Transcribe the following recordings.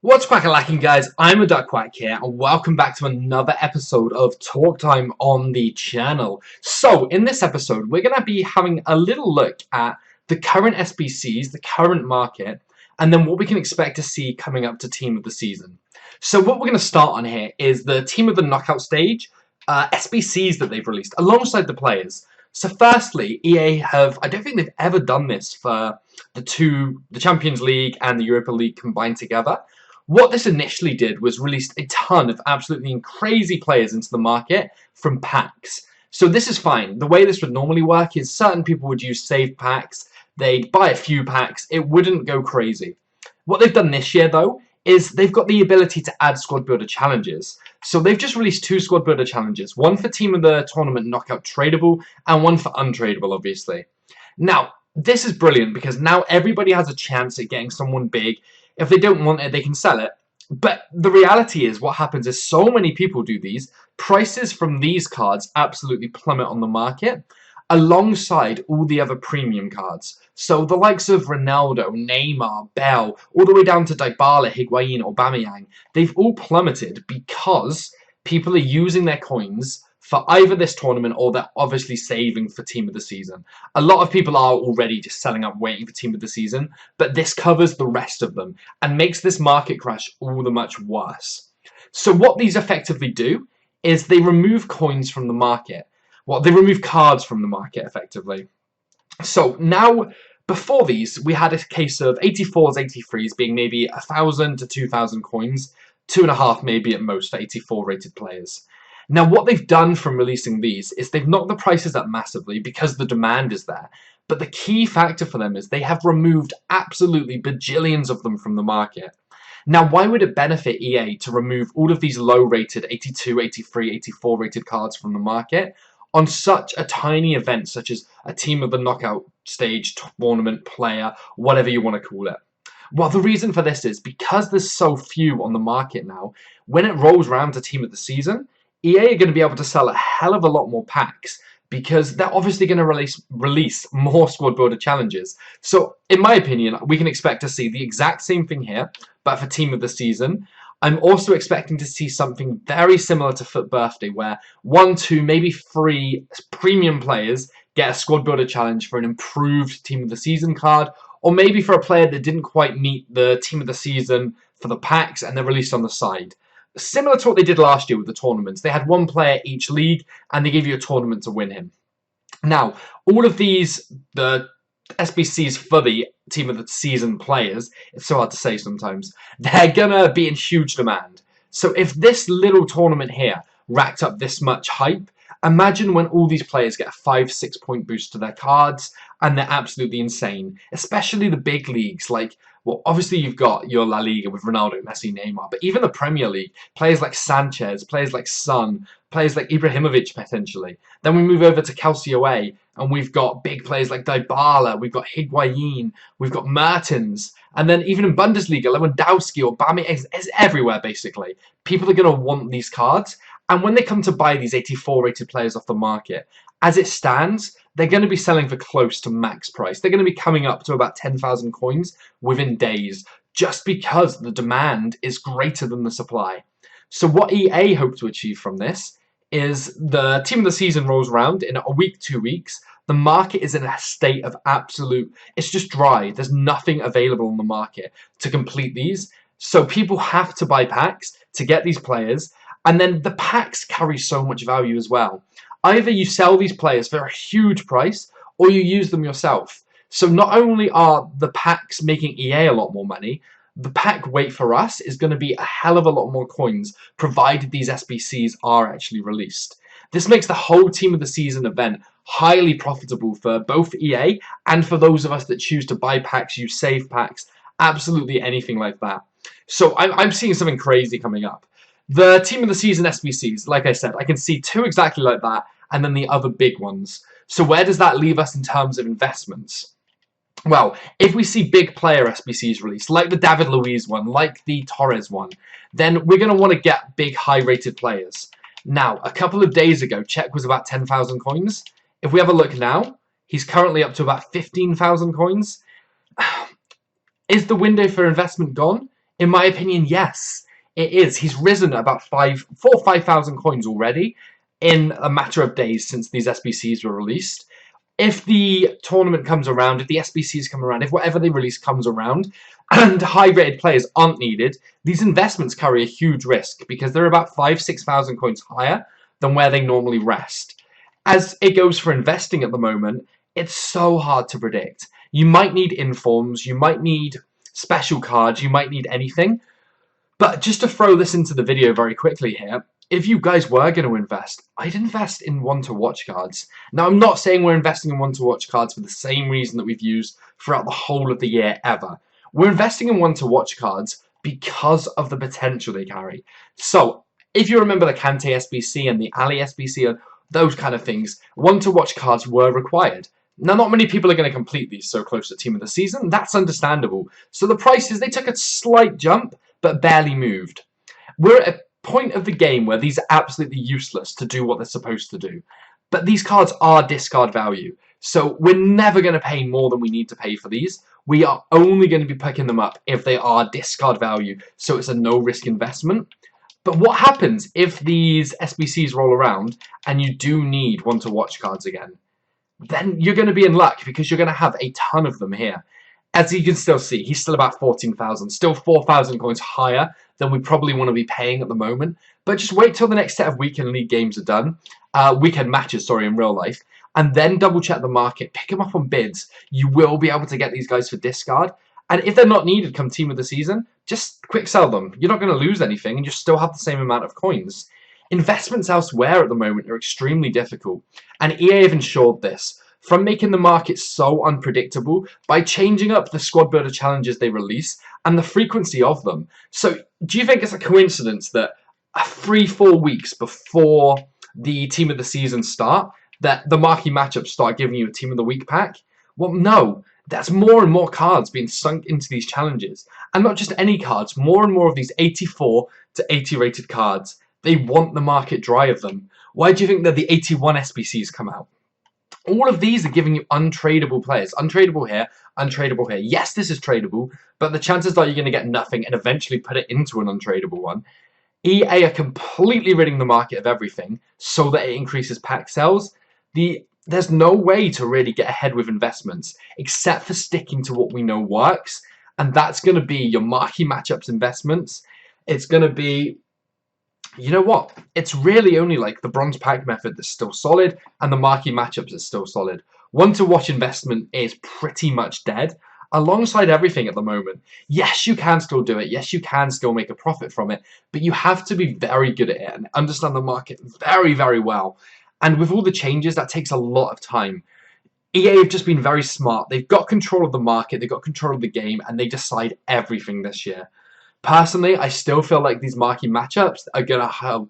What's quack-a-lacking, guys? I'm a Duck Quack here, and welcome back to another episode of Talk Time on the channel. So, in this episode, we're going to be having a little look at the current SBCs, the current market, and then what we can expect to see coming up to Team of the Season. So, what we're going to start on here is the Team of the Knockout stage, SBCs that they've released, alongside the players. So, firstly, EA I don't think they've ever done this for the Champions League and the Europa League combined together. What this initially did was released a ton of absolutely crazy players into the market from packs. So this is fine. The way this would normally work is certain people would use save packs, they'd buy a few packs, it wouldn't go crazy. What they've done this year though is they've got the ability to add squad builder challenges. So they've just released 2 squad builder challenges, one for Team of the Tournament Knockout tradable and one for untradable, obviously. Now, this is brilliant because now everybody has a chance at getting someone big. If they don't want it, they can sell it. But the reality is what happens is so many people do these, prices from these cards absolutely plummet on the market alongside all the other premium cards. So the likes of Ronaldo, Neymar, Bell, all the way down to Dybala, Higuain, Aubameyang, they've all plummeted because people are using their coins for either this tournament or they're obviously saving for Team of the Season. A lot of people are already just selling up waiting for Team of the Season, but this covers the rest of them and makes this market crash all the much worse. So what these effectively do is they remove coins from the market. Well, they remove cards from the market, effectively. So now, before these, we had a case of 84s, 83s being maybe 1,000 to 2,000 coins, 2.5 maybe at most for 84 rated players. Now, what they've done from releasing these is they've knocked the prices up massively because the demand is there. But the key factor for them is they have removed absolutely bajillions of them from the market. Now, why would it benefit EA to remove all of these low-rated 82, 83, 84 rated cards from the market on such a tiny event such as a Team of the Knockout stage, tournament, player, whatever you want to call it? Well, the reason for this is because there's so few on the market now, when it rolls around to Team of the Season, EA are going to be able to sell a hell of a lot more packs because they're obviously going to release more squad builder challenges. So, in my opinion, we can expect to see the exact same thing here, but for Team of the Season. I'm also expecting to see something very similar to FUT Birthday, where 1, 2, maybe 3 premium players get a squad builder challenge for an improved Team of the Season card, or maybe for a player that didn't quite meet the Team of the Season for the packs and they're released on the side. Similar to what they did last year with the tournaments. They had one player each league, and they gave you a tournament to win him. Now, all of these, the SBCs for the Team of the Season players, it's so hard to say sometimes, they're gonna be in huge demand. So if this little tournament here racked up this much hype, imagine when all these players get a 5-6 point boost to their cards, and they're absolutely insane. Especially the big leagues, like, well, obviously you've got your La Liga with Ronaldo, Messi, Neymar, but even the Premier League, players like Sanchez, players like Son, players like Ibrahimovic potentially. Then we move over to Calcio A, and we've got big players like Dybala, we've got Higuain, we've got Mertens, and then even in Bundesliga, Lewandowski or Aubameyang is everywhere basically. People are going to want these cards, and when they come to buy these 84 rated players off the market, as it stands, they're going to be selling for close to max price. They're going to be coming up to about 10,000 coins within days, just because the demand is greater than the supply. So what EA hope to achieve from this is the Team of the Season rolls around in a week, 2 weeks. The market is in a state of absolute, it's just dry. There's nothing available on the market to complete these. So people have to buy packs to get these players. And then the packs carry so much value as well. Either you sell these players for a huge price, or you use them yourself. So not only are the packs making EA a lot more money, the pack weight for us is going to be a hell of a lot more coins, provided these SBCs are actually released. This makes the whole Team of the Season event highly profitable for both EA and for those of us that choose to buy packs, use save packs, absolutely anything like that. So I'm seeing something crazy coming up. The Team of the Season SBCs, like I said, I can see 2 exactly like that, and then the other big ones. So where does that leave us in terms of investments? Well, if we see big player SBCs released, like the David Luiz one, like the Torres one, then we're going to want to get big high-rated players. Now, a couple of days ago, Czech was about 10,000 coins. If we have a look now, he's currently up to about 15,000 coins. Is the window for investment gone? In my opinion, yes, it is. He's risen about 4,000 or 5,000 coins already in a matter of days since these SBCs were released. If the tournament comes around, if the SBCs come around, if whatever they release comes around, and high-rated players aren't needed, these investments carry a huge risk because they're about 5,000-6,000 coins higher than where they normally rest. As it goes for investing at the moment, it's so hard to predict. You might need informs, you might need special cards, you might need anything. But just to throw this into the video very quickly here, if you guys were going to invest, I'd invest in one-to-watch cards. Now, I'm not saying we're investing in one-to-watch cards for the same reason that we've used throughout the whole of the year ever. We're investing in one-to-watch cards because of the potential they carry. So, if you remember the Kante SBC and the Ali SBC and those kind of things, one-to-watch cards were required. Now, not many people are going to complete these so close to Team of the Season. That's understandable. So the prices, they took a slight jump, but barely moved. We're at a point of the game where these are absolutely useless to do what they're supposed to do. But these cards are discard value. So we're never going to pay more than we need to pay for these. We are only going to be picking them up if they are discard value. So it's a no-risk investment. But what happens if these SBCs roll around and you do need one-to-watch cards again? Then you're going to be in luck because you're going to have a ton of them here. As you can still see, he's still about 14,000, still 4,000 coins higher than we probably want to be paying at the moment. But just wait till the next set of weekend league games are done, weekend matches, sorry, in real life, and then double check the market, pick them up on bids. You will be able to get these guys for discard. And if they're not needed come Team of the Season, just quick sell them. You're not going to lose anything and you still have the same amount of coins. Investments elsewhere at the moment are extremely difficult, and EA have ensured this from making the market so unpredictable by changing up the squad builder challenges they release and the frequency of them. So do you think it's a coincidence that 3-4 weeks before the Team of the Season start that the marquee matchups start giving you a Team of the Week pack? Well, no. There's more and more cards being sunk into these challenges. And not just any cards, more and more of these 84 to 80 rated cards. They want the market dry of them. Why do you think that the 81 SBCs come out? All of these are giving you untradeable players. Untradeable here, untradeable here. Yes, this is tradable, but the chances are you're going to get nothing and eventually put it into an untradeable one. EA are completely ridding the market of everything so that it increases pack sales. There's no way to really get ahead with investments except for sticking to what we know works, and that's going to be your marquee matchups investments. It's going to be, you know what? It's really only like the bronze pack method that's still solid and the marquee matchups is still solid. One-to-watch investment is pretty much dead alongside everything at the moment. Yes, you can still do it. Yes, you can still make a profit from it, but you have to be very good at it and understand the market very, very well. And with all the changes, that takes a lot of time. EA have just been very smart. They've got control of the market, they've got control of the game, and they decide everything this year. Personally, I still feel like these marquee matchups are going to have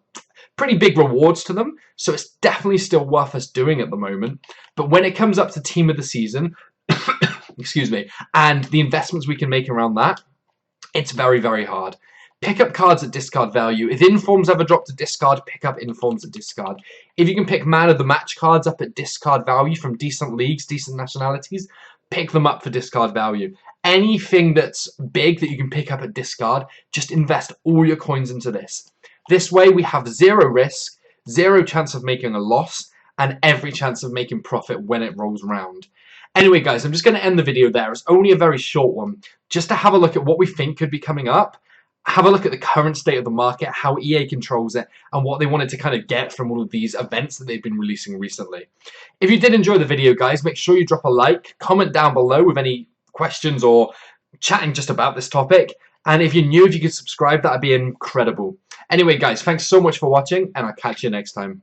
pretty big rewards to them, so it's definitely still worth us doing at the moment. But when it comes up to Team of the Season, excuse me, and the investments we can make around that, it's very, very hard. Pick up cards at discard value. If informs ever drop to discard, pick up informs at discard. If you can pick man of the match cards up at discard value from decent leagues, decent nationalities, pick them up for discard value. Anything that's big that you can pick up at discard, just invest all your coins into this. This way we have zero risk, zero chance of making a loss, and every chance of making profit when it rolls around. Anyway, guys, I'm just going to end the video there. It's only a very short one, just to have a look at what we think could be coming up. Have a look at the current state of the market, how EA controls it, and what they wanted to kind of get from all of these events that they've been releasing recently. If you did enjoy the video, guys, make sure you drop a like, comment down below with any questions or chatting just about this topic. And if you're new, if you could subscribe, that'd be incredible. Anyway, guys, thanks so much for watching, and I'll catch you next time.